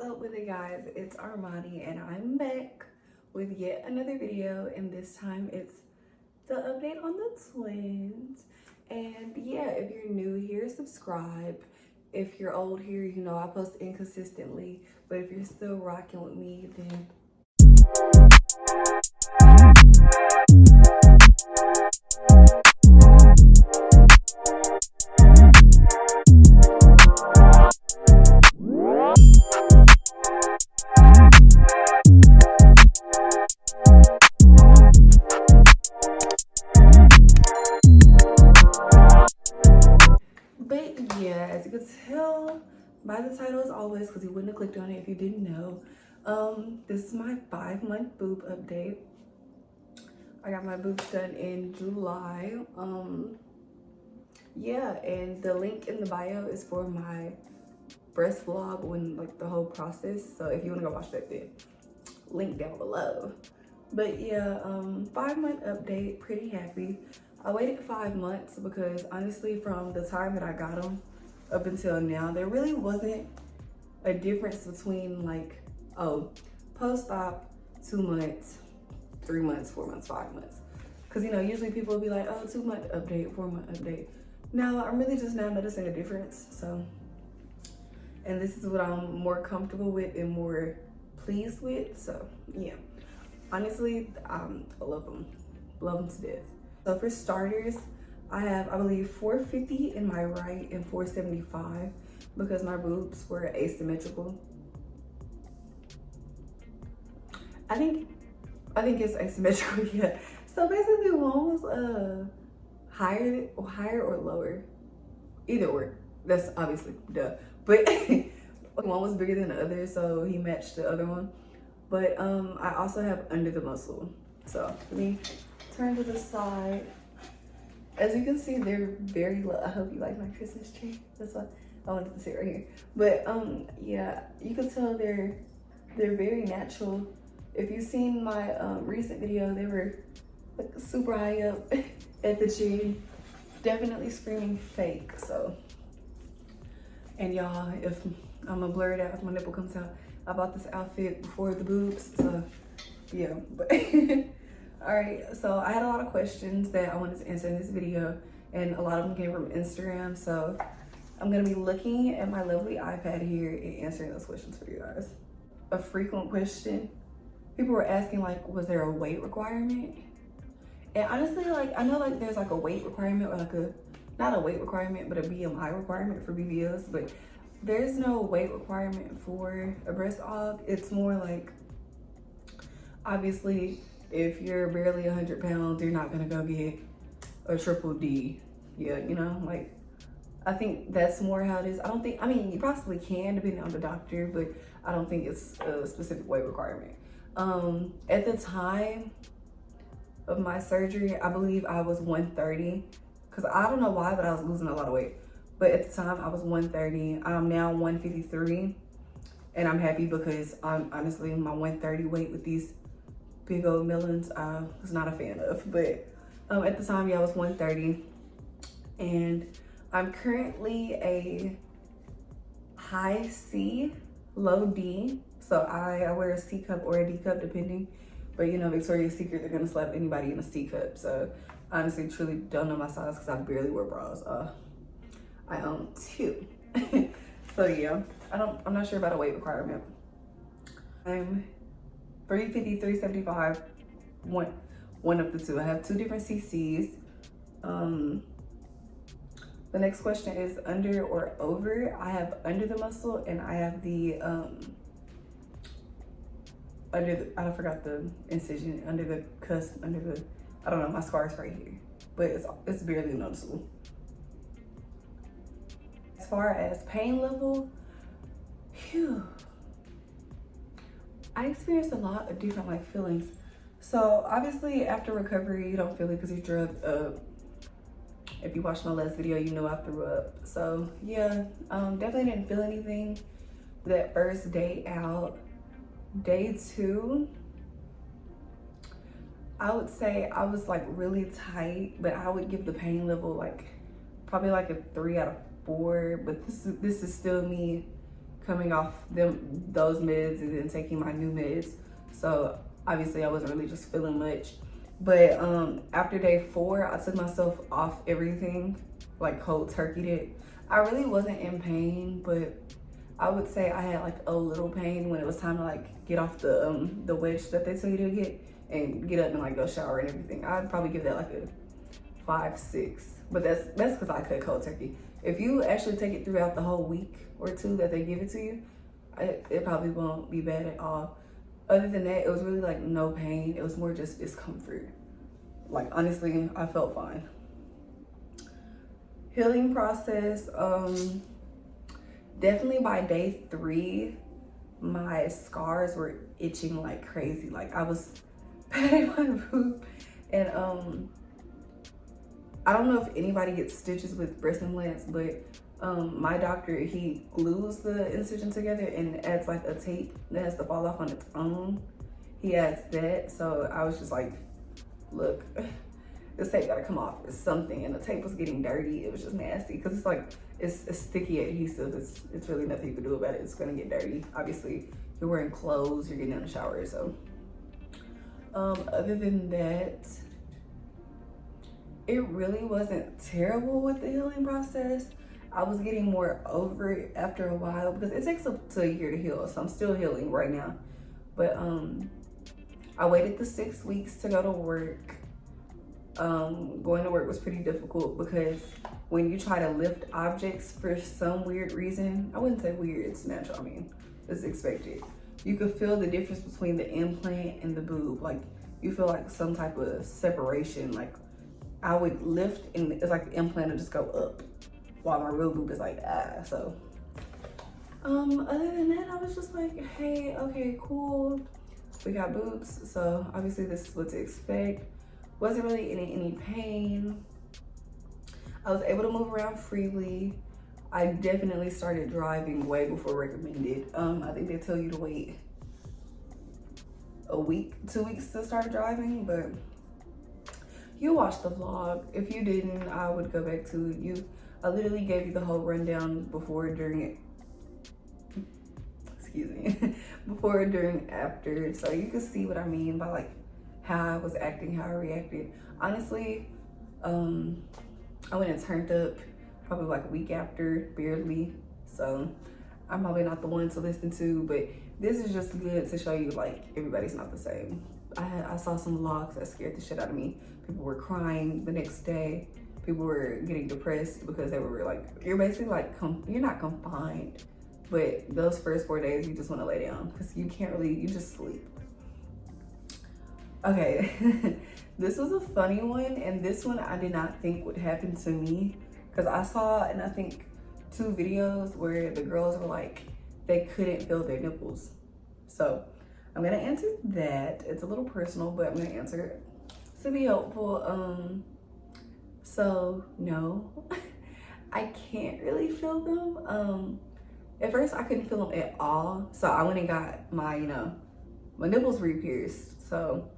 up with it, guys? It's Armani and I'm back with yet another video, and this time it's the update on the twins. And yeah, if you're new here, subscribe. If you're old here, you know I post inconsistently, but if you're still rocking with me, then as you can tell by the title as always, because you wouldn't have clicked on it if you didn't know, this is my 5-month boob update. I got my boobs done in July. Yeah, and the link in the bio is for my breast vlog when like the whole process, so if you want to go watch that, then link down below. But yeah, 5-month update, pretty happy. I waited 5 months because honestly, from the time that I got them up until now, there really wasn't a difference between like, oh, post-op 2 months, 3 months, 4 months, 5 months. Because you know, usually people will be like, oh, 2-month update, 4-month update. Now I'm really just now noticing a difference. So, and this is what I'm more comfortable with and more pleased with. So yeah, honestly, I love them to death. So for starters, I have, I believe, 450 in my right and 475 because my boobs were asymmetrical. I think it's asymmetrical, yeah. So basically one was higher or lower, either or. That's obviously duh. But one was bigger than the other, so he matched the other one. But I also have under the muscle. So let me turn to the side. As you can see, they're very low. I hope you like my Christmas tree. That's why I wanted to sit right here. But yeah, you can tell they're very natural. If you've seen my recent video, they were like super high up at the tree. Definitely screaming fake. So, and y'all, if I'm gonna blur it out if my nipple comes out, I bought this outfit before the boobs. So yeah, but all right, so I had a lot of questions that I wanted to answer in this video, and a lot of them came from Instagram. So I'm gonna be looking at my lovely iPad here and answering those questions for you guys. A frequent question, people were asking like, was there a weight requirement? And honestly, like, I know like there's like a weight requirement or like not a weight requirement, but a BMI requirement for BBLs, but there's no weight requirement for a breast aug. It's more like, obviously, if you're barely 100 pounds, you're not gonna go get a triple D. Yeah, you know, like, I think that's more how it is. I mean, you possibly can depending on the doctor, but I don't think it's a specific weight requirement. At the time of my surgery, I believe I was 130, because I don't know why, but I was losing a lot of weight. But at the time I was 130, I'm now 153, and I'm happy because honestly, my 130 weight with these big old melons, I was not a fan of. But at the time, yeah, I was 130, and I'm currently a high C, low D. So I wear a C cup or a D cup depending, but you know, Victoria's Secret, they're gonna slap anybody in a C cup. So honestly, truly don't know my size because I barely wear bras. I own 2. So yeah, I'm not sure about a weight requirement. I'm 350, 375, one of the two. I have 2 different CCs. The next question is under or over. I have under the muscle, and I have the I forgot the incision, under the cusp, under the, I don't know, my scar's right here, but it's barely noticeable. As far as pain level, I experienced a lot of different like feelings. So obviously after recovery, you don't feel it because you drugged up. If you watched my last video, you know I threw up. So yeah, definitely didn't feel anything that first day out. Day 2, I would say I was like really tight, but I would give the pain level like probably like a 3 out of 4. But this is still me coming off those meds and then taking my new meds. So obviously I wasn't really just feeling much. But after day 4, I took myself off everything, like cold turkeyed it. I really wasn't in pain, but I would say I had like a little pain when it was time to like get off the wedge that they tell you to get and get up and like go shower and everything. I'd probably give that like a 5, 6, but that's because I cut cold turkey. If you actually take it throughout the whole week or 2 that they give it to you, it probably won't be bad at all. Other than that, it was really like no pain. It was more just discomfort. Like honestly, I felt fine. Healing process, definitely by day 3, my scars were itching like crazy. Like I was patting my boob, and I don't know if anybody gets stitches with breast implants, but my doctor, he glues the incision together and adds like a tape that has to fall off on its own. He adds that, so I was just like, look, this tape gotta come off. It's something, and the tape was getting dirty. It was just nasty because it's like it's a sticky adhesive. It's really nothing you can do about it. It's gonna get dirty. Obviously, you're wearing clothes, you're getting in the shower, so. Other than that, it really wasn't terrible with the healing process. I was getting more over it after a while because it takes up to a year to heal, so I'm still healing right now. But I waited the 6 weeks to go to work. Going to work was pretty difficult because when you try to lift objects for some weird reason, I wouldn't say weird, it's natural, I mean, it's expected. You could feel the difference between the implant and the boob. Like you feel like some type of separation. Like I would lift and it's like the implant would just go up while my real boob is like, so. Other than that, I was just like, hey, okay, cool. We got boobs, so obviously this is what to expect. Wasn't really in any pain. I was able to move around freely. I definitely started driving way before recommended. I think they tell you to wait a week, 2 weeks to start driving, but you watched the vlog. If you didn't, I would go back to it. I literally gave you the whole rundown before, during, excuse me, before, during, after, so you can see what I mean by like how I was acting, how I reacted. Honestly, I went and turned up probably like a week after, barely. So I'm probably not the one to listen to, but this is just good to show you like everybody's not the same. I saw some vlogs that scared the shit out of me. People were crying the next day. People were getting depressed because they were like, you're basically like, you're not confined, but those first 4 days you just want to lay down because you can't really, you just sleep. Okay, this was a funny one, and this one I did not think would happen to me because I saw, and I think 2 videos where the girls were like, they couldn't feel their nipples. So I'm gonna answer that. It's a little personal, but I'm gonna answer it to be helpful. So no, I can't really feel them. At first I couldn't feel them at all. So I went and got my, my nipples re-pierced. So,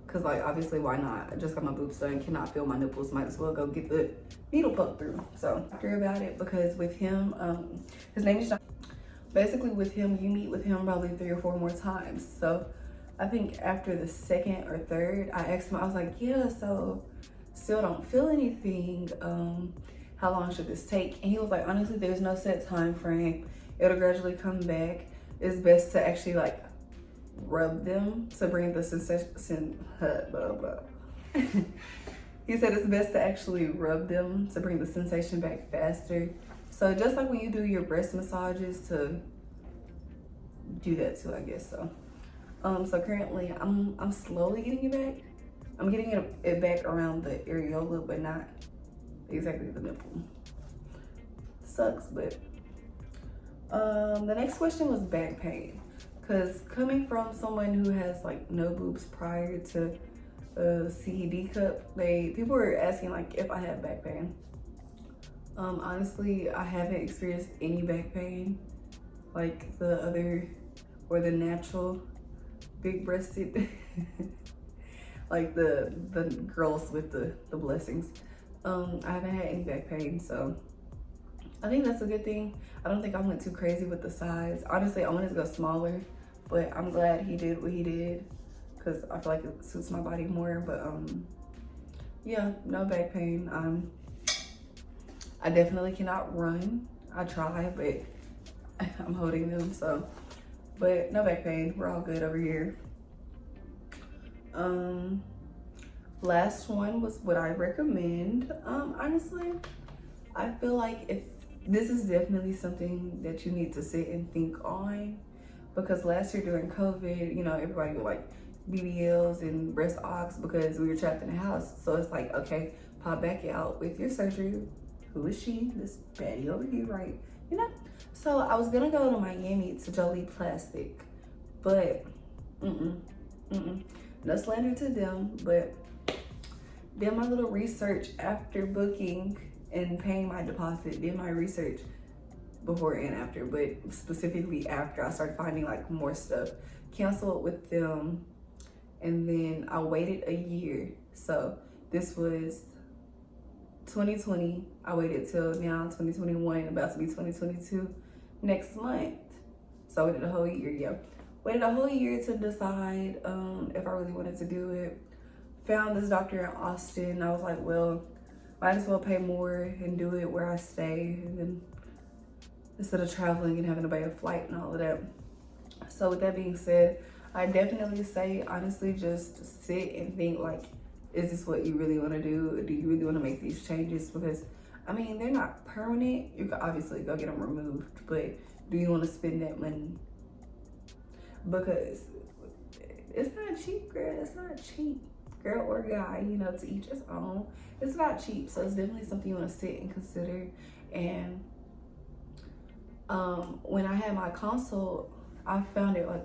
cause like obviously why not? I just got my boobs done, cannot feel my nipples, might as well go get the needle poked through. So after about it, because with him, his name is John. Basically with him, you meet with him probably 3 or 4 more times. So I think after the 2nd or 3rd, I asked him, I was like, yeah, so still don't feel anything. How long should this take? And he was like, honestly, there's no set time frame. It'll gradually come back. It's best to actually like rub them to bring the sensation, blah, blah. He said it's best to actually rub them to bring the sensation back faster. So just like when you do your breast massages, to do that too, I guess so. So currently I'm slowly getting it back. I'm getting it back around the areola, but not exactly the nipple. Sucks, but the next question was back pain. Cause coming from someone who has like no boobs prior to CED cup, people were asking like if I had back pain. Honestly, I haven't experienced any back pain like the other, or the natural big breasted, like the girls with the blessings. I haven't had any back pain, so I think that's a good thing. I don't think I went too crazy with the size. Honestly, I wanted to go smaller, but I'm glad he did what he did because I feel like it suits my body more. But yeah, no back pain. I definitely cannot run. I try, but I'm holding them, so. But no back pain. We're all good over here. Last one was what I recommend. Honestly, I feel like if this is definitely something that you need to sit and think on, because last year during COVID, you know, everybody would like BBLs and breast augments because we were trapped in the house. So it's like, okay, pop back out with your surgery. Who is she? This baddie over here, right? You know? So I was gonna go to Miami to Jolie Plastic, but no slander to them, but did my little research after booking and paying my deposit, did my research before and after, but specifically after I started finding like more stuff. Canceled with them, and then I waited a year. So this was 2020. I waited till now 2021, about to be 2022 next month. So I waited a whole year, yeah. Waited a whole year to decide if I really wanted to do it. Found this doctor in Austin. I was like, well, might as well pay more and do it where I stay, and then instead of traveling and having to buy a flight and all of that. So with that being said, I definitely say, honestly, just sit and think like, is this what you really want to do? Do you really want to make these changes? Because, I mean, they're not permanent. You could obviously go get them removed, but do you want to spend that money? Because it's not cheap, girl. It's not cheap. Girl or guy, you know, to each his own. It's not cheap, so it's definitely something you want to sit and consider. And when I had my consult, I found it like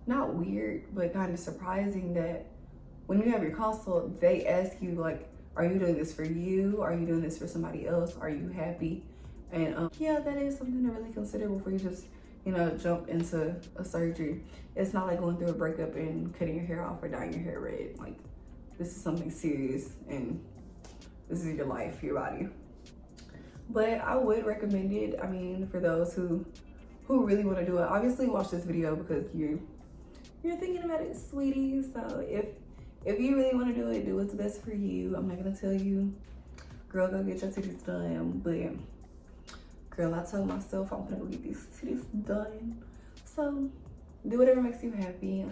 not weird, but kind of surprising that when you have your consult, they ask you like, are you doing this for you? Are you doing this for somebody else? Are you happy? And yeah, that is something to really consider before you just, you know, jump into a surgery. It's not like going through a breakup and cutting your hair off or dyeing your hair red. Like, this is something serious, and this is your life, your body. But I would recommend it. I mean, for those who really want to do it. Obviously, watch this video because you're thinking about it, sweetie. So if you really want to do what's best for you. I'm not gonna tell you, girl, go get your titties done. But girl, I told myself I'm gonna go get these titties done. So do whatever makes you happy.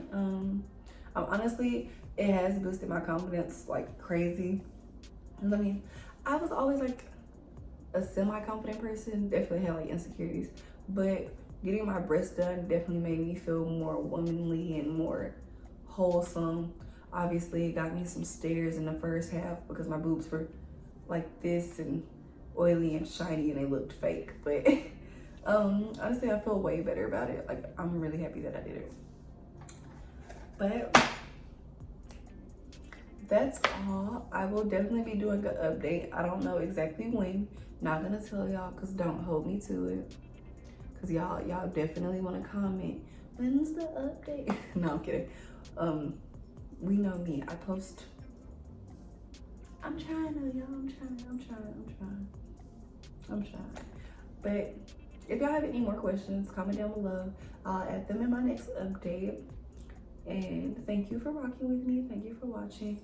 Honestly, it has boosted my confidence like crazy. I mean, I was always like a semi-confident person, definitely had like insecurities, but getting my breasts done definitely made me feel more womanly and more wholesome. Obviously, it got me some stares in the first half because my boobs were like this and oily and shiny and they looked fake. But honestly, I feel way better about it. Like, I'm really happy that I did it. But that's all. I will definitely be doing an update. I don't know exactly when. Not gonna tell y'all because don't hold me to it. Because y'all definitely want to comment, when's the update? No, I'm kidding. We know me. I post. I'm trying though, y'all. I'm trying. But if y'all have any more questions, comment down below. I'll add them in my next update. And thank you for rocking with me. Thank you for watching.